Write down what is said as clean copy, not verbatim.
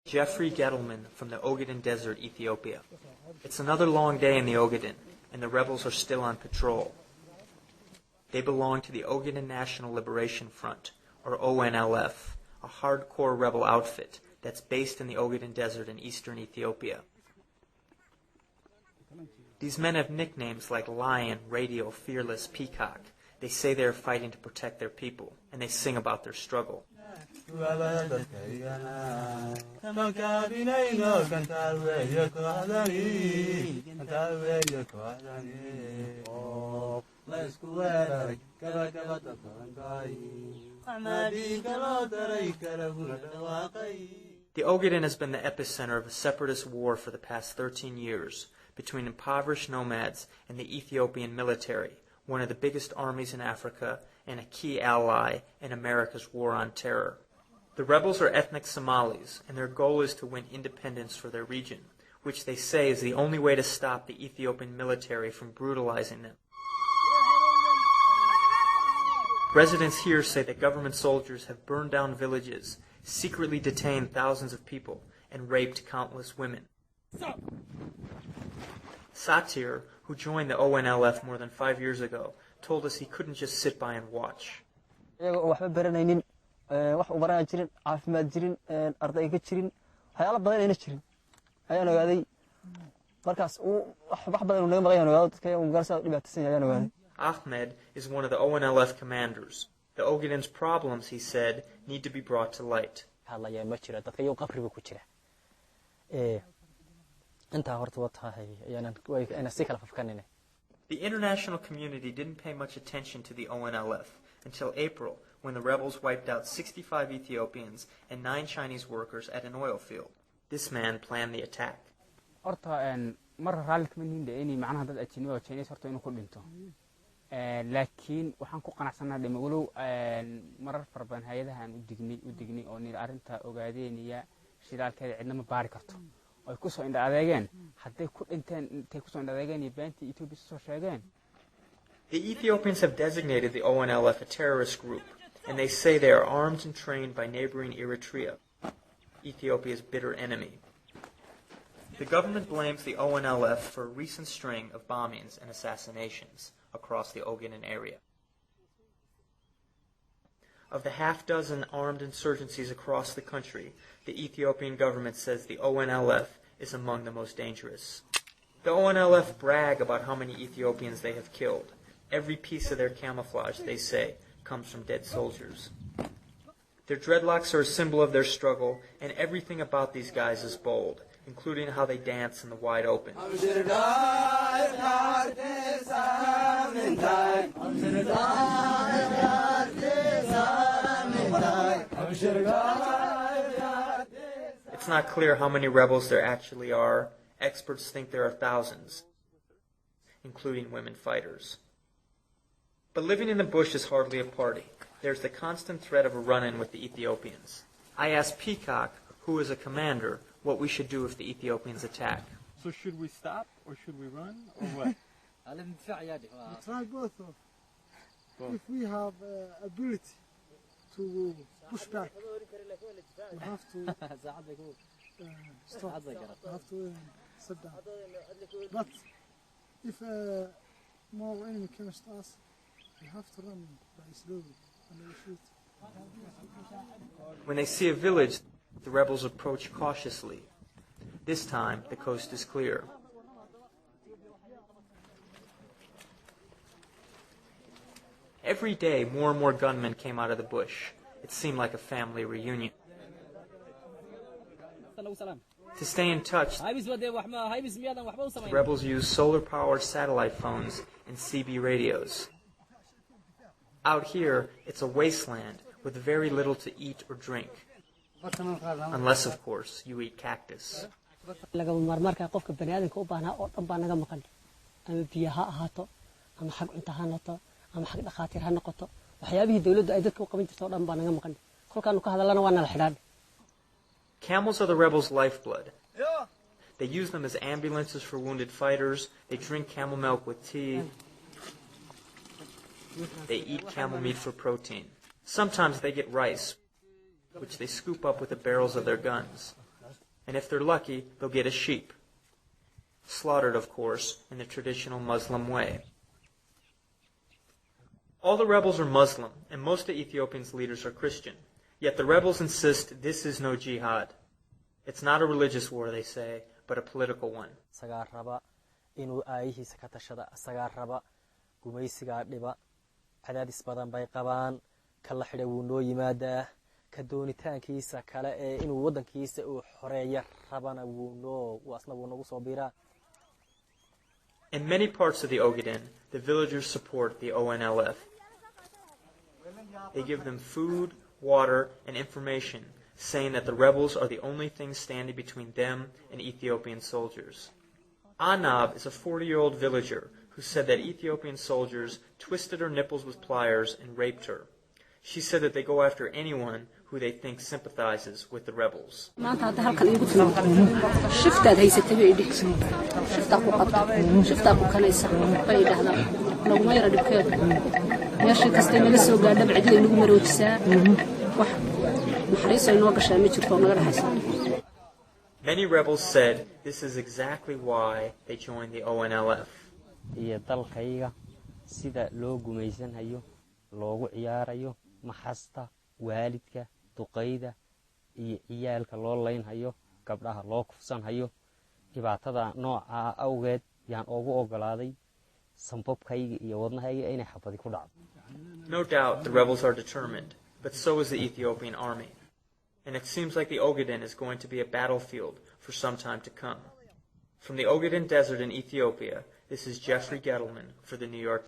Jeffrey Gettleman from the Ogaden Desert, Ethiopia. It's another long day in the Ogaden, and the rebels are still on patrol. They belong to the Ogaden National Liberation Front, or ONLF, a hardcore rebel outfit that's based in the Ogaden Desert in eastern Ethiopia. These men have nicknames like Lion, Radio, Fearless, Peacock. They say they are fighting to protect their people, and they sing about their struggle. The Ogaden has been the epicenter of a separatist war for the past 13 years between impoverished nomads and the Ethiopian military, one of the biggest armies in Africa and a key ally in America's war on terror. The rebels are ethnic Somalis, and their goal is to win independence for their region, which they say is the only way to stop the Ethiopian military from brutalizing them. Residents here say that government soldiers have burned down villages, secretly detained thousands of people, and raped countless women. Satir, who joined the ONLF more than 5 years ago, told us he couldn't just sit by and watch. Ahmed is one of the ONLF commanders. The Ogaden's problems, he said, need to be brought to light. The international community didn't pay much attention to the ONLF until April, when the rebels wiped out 65 Ethiopians and 9 Chinese workers at an oil field. This man planned the attack. laakiin waxaan ku qanacsanahay dhamawlow marar farban hay'adaha aan u dignay oo nir arinta ogaadeenaya shiraalkeeda cidna ma baari karto ay ku soo indha adeegeen haday ku dhinteen intay ku soo indha adeegeen baantii Ethiopia soo sheegeen. The Ethiopians have designated the ONLF a terrorist group, and they say they are armed and trained by neighboring Eritrea, Ethiopia's bitter enemy. The government blames the ONLF for a recent string of bombings and assassinations across the Ogaden area. Of the half-dozen armed insurgencies across the country, the Ethiopian government says the ONLF is among the most dangerous. The ONLF brag about how many Ethiopians they have killed. Every piece of their camouflage, they say, comes from dead soldiers. Their dreadlocks are a symbol of their struggle, and everything about these guys is bold, including how they dance in the wide open. It's not clear how many rebels there actually are. Experts think there are thousands, including women fighters. But living in the bush is hardly a party. There's the constant threat of a run-in with the Ethiopians. I asked Peacock, who is a commander, what we should do if the Ethiopians attack. So should we stop or should we run or what? Try both. If we have ability to push back, we have to stop. We have to sit down. But if more enemy comes to us, we have to run by slowly and we shoot. When they see a village, the rebels approach cautiously. This time, the coast is clear. Every day, more and more gunmen came out of the bush. It seemed like a family reunion. To stay in touch, the rebels use solar-powered satellite phones and CB radios. Out here, it's a wasteland with very little to eat or drink. Unless, of course, you eat cactus. Camels are the rebels' lifeblood. They use them as ambulances for wounded fighters. They drink camel milk with tea. They eat camel meat for protein. Sometimes they get rice, which they scoop up with the barrels of their guns. and if they're lucky, they'll get a sheep. Slaughtered, of course, in the traditional Muslim way. All the rebels are Muslim, and most of Ethiopia's leaders are Christian. Yet the rebels insist this is no jihad. It's not a religious war, they say, but a political one. inuu aayihiisa ka tashada asagaa raba gumaysigaa dhiba cadaadis badan bay qabaan kala xidha wuu noo yimaadaa ka doonitaankiisa kale ee inuu wadankiisa uu xoreeyo rabana asna wuu nagu soo biiraa. In many parts of the Ogaden, the villagers support the ONLF. They give them food, water, and information, saying that the rebels are the only thing standing between them and Ethiopian soldiers. Anab is a 40-year-old villager who said that Ethiopian soldiers twisted her nipples with pliers and raped her. She said that they go after anyone who they think sympathizes with the rebels. Many rebels said this is exactly why they joined the ONLF. iyo dalkayga sida loo gumaysanhayo loogu ciyaarayo maxasta waalidka duqeyda iyo ciyaalka loo leynhayo gabdhaha loo kufsanhayo dhibaatada nooca awgeed yaan ugu ogolaaday sanbabkayga iyo wadnahayga inay xabadi ku dhacdo. No doubt the rebels are determined, but so is the Ethiopian army. And it seems like the Ogaden is going to be a battlefield for some time to come. From the Ogaden Desert in Ethiopia, this is Jeffrey Gettleman for the New York